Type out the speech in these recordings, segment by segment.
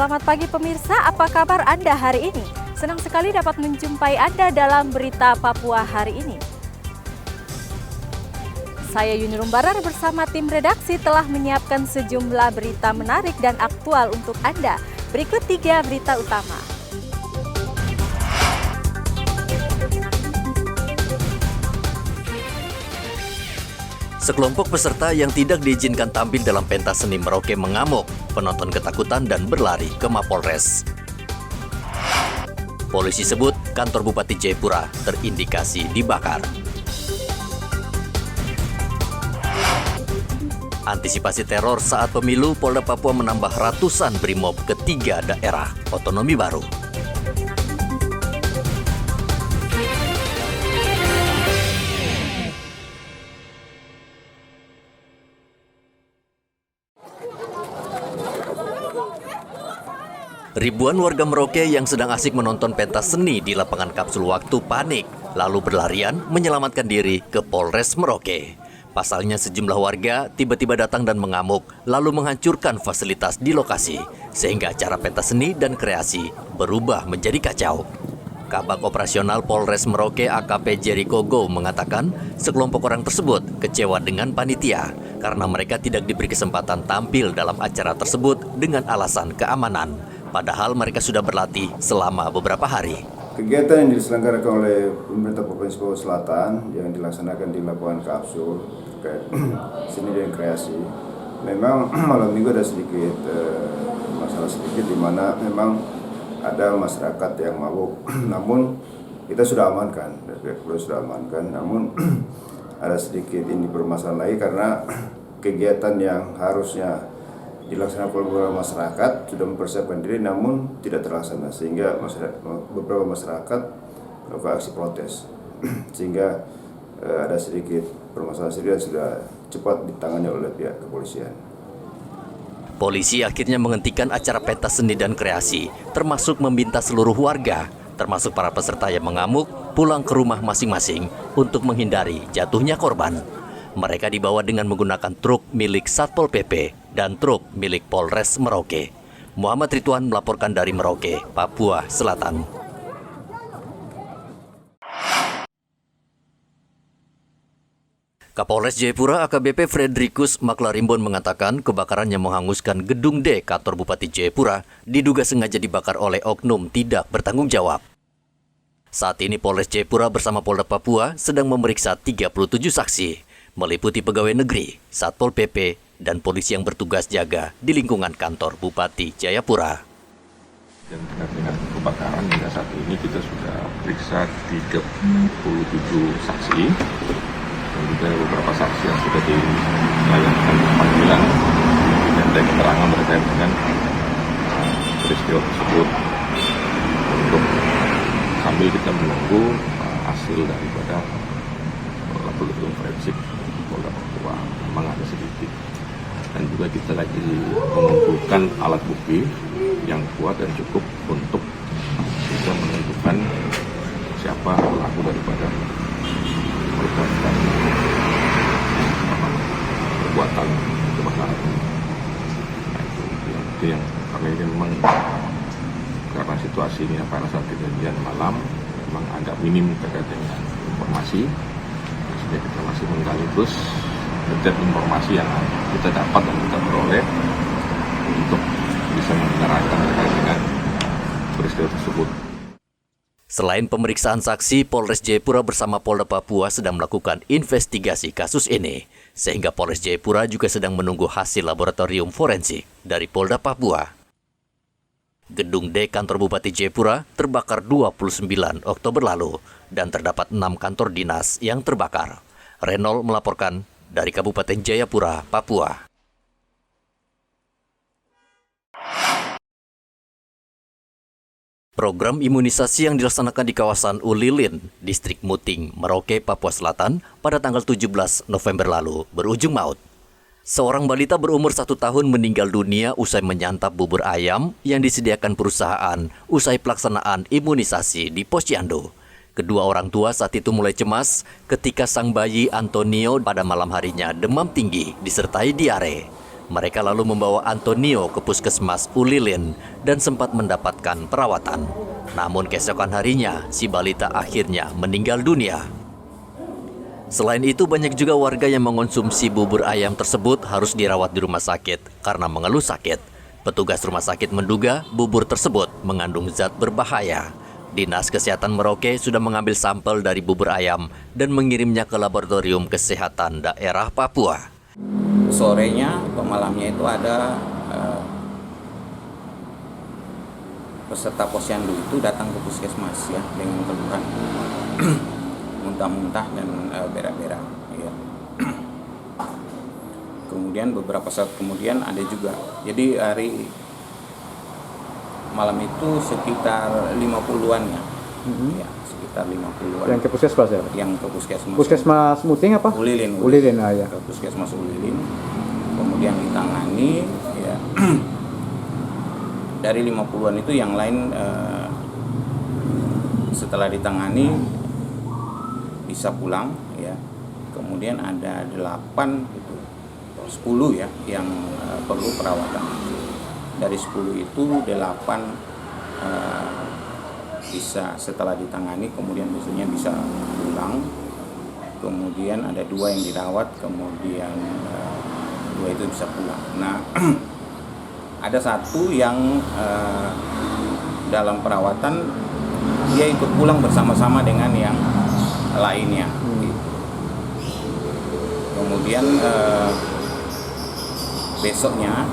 Selamat pagi pemirsa, apa kabar Anda hari ini? Senang sekali dapat menjumpai Anda dalam Berita Papua hari ini. Saya Yuni Rumbarar bersama tim redaksi telah menyiapkan sejumlah berita menarik dan aktual untuk Anda. Berikut 3 berita utama. Sekelompok peserta yang tidak diizinkan tampil dalam pentas seni Merauke mengamuk, penonton ketakutan dan berlari ke Mapolres. Polisi sebut kantor Bupati Jayapura terindikasi dibakar. Antisipasi teror saat pemilu, Polda Papua menambah ratusan brimob ke 3 daerah otonomi baru. Ribuan warga Merauke yang sedang asik menonton pentas seni di lapangan kapsul waktu panik, lalu berlarian menyelamatkan diri ke Polres Merauke. Pasalnya sejumlah warga tiba-tiba datang dan mengamuk, lalu menghancurkan fasilitas di lokasi, sehingga acara pentas seni dan kreasi berubah menjadi kacau. Kabag Operasional Polres Merauke AKP Jerry Kogo mengatakan sekelompok orang tersebut kecewa dengan panitia karena mereka tidak diberi kesempatan tampil dalam acara tersebut dengan alasan keamanan. Padahal mereka sudah berlatih selama beberapa hari. Kegiatan yang diselenggarakan oleh pemerintah Provinsi Papua Selatan yang dilaksanakan di lapangan kapsul terkait seni dan kreasi, memang malam minggu ada sedikit masalah sedikit di mana memang ada masyarakat yang mabuk. Namun kita sudah amankan, namun ada sedikit ini bermasalah lagi karena kegiatan yang harusnya dilaksanakan oleh masyarakat sudah mempersiapkan diri namun tidak terlaksana, sehingga beberapa masyarakat melakukan aksi protes sehingga ada sedikit permasalahan sedikit sudah cepat ditangani oleh pihak kepolisian. Polisi akhirnya menghentikan acara pentas seni dan kreasi, termasuk meminta seluruh warga, termasuk para peserta yang mengamuk, pulang ke rumah masing-masing untuk menghindari jatuhnya korban. Mereka dibawa dengan menggunakan truk milik Satpol PP dan truk milik Polres Merauke. Muhammad Ridwan melaporkan dari Merauke, Papua Selatan. Kapolres Jayapura AKBP Fredrikus Maklarimbon mengatakan kebakaran yang menghanguskan gedung D kantor Bupati Jayapura diduga sengaja dibakar oleh oknum tidak bertanggung jawab. Saat ini Polres Jayapura bersama Polda Papua sedang memeriksa 37 saksi, meliputi pegawai negeri, Satpol PP, dan polisi yang bertugas jaga di lingkungan kantor Bupati Jayapura. Dan terkait dengan kebakaran hingga saat ini kita sudah periksa 37 saksi dan juga beberapa saksi yang sudah dilayangkan panggilan dan dari keterangan berkait dengan peristiwa tersebut. Untuk sambil kita menunggu hasil daripada laboratorium forensik Polda Papua, memang ada sedikit. Dan juga kita lagi mengumpulkan alat bukti yang kuat dan cukup untuk bisa menentukan siapa pelaku daripada perbuatan kebakaran. Nah, itu yang karena ini memang karena situasinya pada saat kejadian malam memang agak minim terkait dengan informasi. Sehingga kita masih menggali terus setiap informasi yang kita dapat dan kita peroleh untuk bisa menerangkan terkait dengan peristiwa tersebut. Selain pemeriksaan saksi, Polres Jayapura bersama Polda Papua sedang melakukan investigasi kasus ini, sehingga Polres Jayapura juga sedang menunggu hasil laboratorium forensik dari Polda Papua. Gedung D kantor Bupati Jayapura terbakar 29 Oktober lalu dan terdapat 6 kantor dinas yang terbakar. Renol melaporkan dari Kabupaten Jayapura, Papua. Program imunisasi yang dilaksanakan di kawasan Ulilin, Distrik Muting, Merauke, Papua Selatan pada tanggal 17 November lalu berujung maut. Seorang balita berumur 1 tahun meninggal dunia usai menyantap bubur ayam yang disediakan perusahaan usai pelaksanaan imunisasi di Posyandu. Kedua orang tua saat itu mulai cemas ketika sang bayi Antonio pada malam harinya demam tinggi disertai diare. Mereka lalu membawa Antonio ke puskesmas Ulilin dan sempat mendapatkan perawatan. Namun keesokan harinya, si balita akhirnya meninggal dunia. Selain itu, banyak juga warga yang mengonsumsi bubur ayam tersebut harus dirawat di rumah sakit karena mengeluh sakit. Petugas rumah sakit menduga bubur tersebut mengandung zat berbahaya. Dinas Kesehatan Merauke sudah mengambil sampel dari bubur ayam dan mengirimnya ke Laboratorium Kesehatan Daerah Papua. Sorenya atau malamnya itu ada peserta posyandu itu datang ke puskesmas ya dengan keluhan muntah-muntah dan berak-berak ya. Kemudian beberapa saat kemudian ada juga, jadi hari malam itu sekitar 50-an ya. Ya, sekitar 50-an. Yang ke puskesmas ya? Yang ke puskesmas. Puskesmas Muting apa? Ulilin. Ulilin, ya. Ke puskesmas Ulilin. Kemudian ditangani ya. Dari 50-an itu yang lain setelah ditangani bisa pulang ya. Kemudian ada 8 itu 10 ya yang perlu perawatan. Dari 10 itu 8 bisa setelah ditangani kemudian biasanya bisa pulang. Kemudian ada 2 yang dirawat, kemudian 2 itu bisa pulang. Nah, ada 1 yang dalam perawatan dia ikut pulang bersama-sama dengan yang lainnya. Gitu. Kemudian besoknya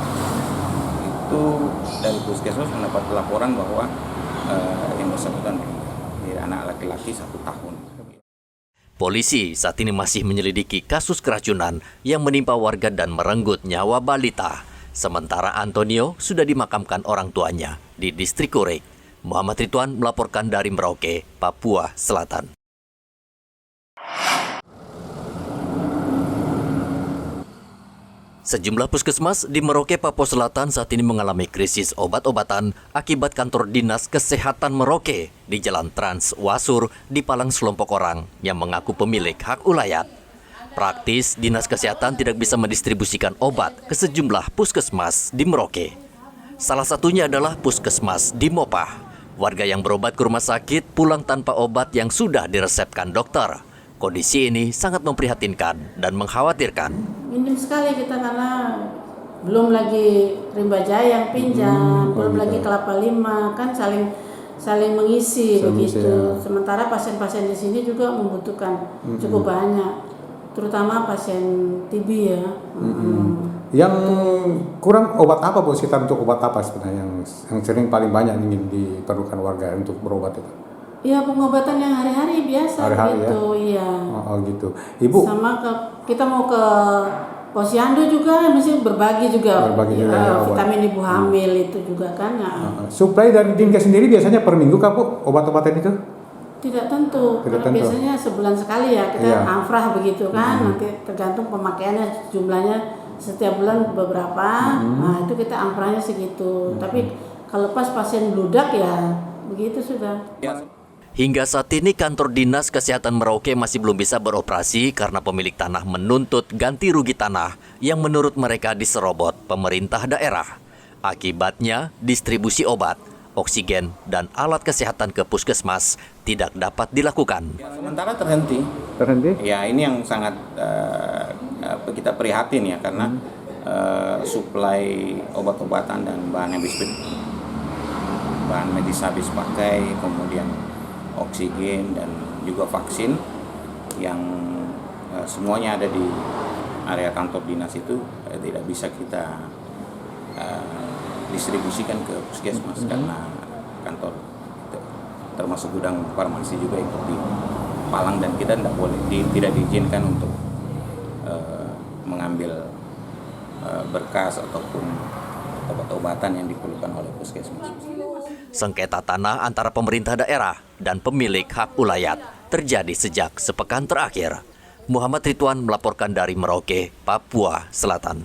itu dari puskesmas mendapat laporan bahwa yang bersangkutan anak laki-laki 1 tahun. Polisi saat ini masih menyelidiki kasus keracunan yang menimpa warga dan merenggut nyawa balita. Sementara Antonio sudah dimakamkan orang tuanya di Distrik Kurik. Muhammad Ridwan melaporkan dari Merauke, Papua Selatan. Sejumlah puskesmas di Merauke, Papua Selatan saat ini mengalami krisis obat-obatan akibat kantor Dinas Kesehatan Merauke di Jalan Trans Wasur di Palang sekelompok orang yang mengaku pemilik hak ulayat. Praktis, Dinas Kesehatan tidak bisa mendistribusikan obat ke sejumlah puskesmas di Merauke. Salah satunya adalah puskesmas di Mopah. Warga yang berobat ke rumah sakit pulang tanpa obat yang sudah diresepkan dokter. Kondisi ini sangat memprihatinkan dan mengkhawatirkan. Minim sekali kita karena belum lagi Rimba Jaya yang pinjam, belum lagi Kelapa Lima, kan saling mengisi begitu. Ya. Sementara pasien-pasien di sini juga membutuhkan cukup banyak, terutama pasien TB ya. Yang kurang obat apa Bu? Sekitar untuk obat apa sebenarnya yang sering paling banyak ingin diperlukan warga untuk berobat itu? Iya, pengobatan yang hari-hari biasa gitu, ya. Iya. Oh gitu. Ibu sama kita mau ke posyandu juga mesti berbagi juga vitamin ibu hamil itu juga kan ya. Suplai dari Dinkes sendiri biasanya per minggu kah Bu obat-obatan itu? Tidak tentu. Biasanya sebulan sekali ya kita amfrah begitu kan. Nanti tergantung pemakaiannya, jumlahnya setiap bulan beberapa. Nah, itu kita amfrahnya segitu. Tapi kalau pas pasien bludak ya begitu sudah. Ya. Hingga saat ini kantor Dinas Kesehatan Merauke masih belum bisa beroperasi karena pemilik tanah menuntut ganti rugi tanah yang menurut mereka diserobot pemerintah daerah. Akibatnya, distribusi obat, oksigen, dan alat kesehatan ke puskesmas tidak dapat dilakukan. Ya, sementara terhenti. Ya, ini yang sangat kita prihatin ya karena suplai obat-obatan dan bahan medis habis pakai, kemudian oksigen dan juga vaksin yang semuanya ada di area kantor dinas itu tidak bisa kita distribusikan ke puskesmas karena kantor itu, termasuk gudang farmasi juga ikut di Palang dan kita tidak diizinkan untuk mengambil berkas ataupun obat-obatan yang diperlukan oleh puskesmas. Sengketa tanah antara pemerintah daerah dan pemilik hak ulayat terjadi sejak sepekan terakhir. Muhammad Ridwan melaporkan dari Merauke, Papua Selatan.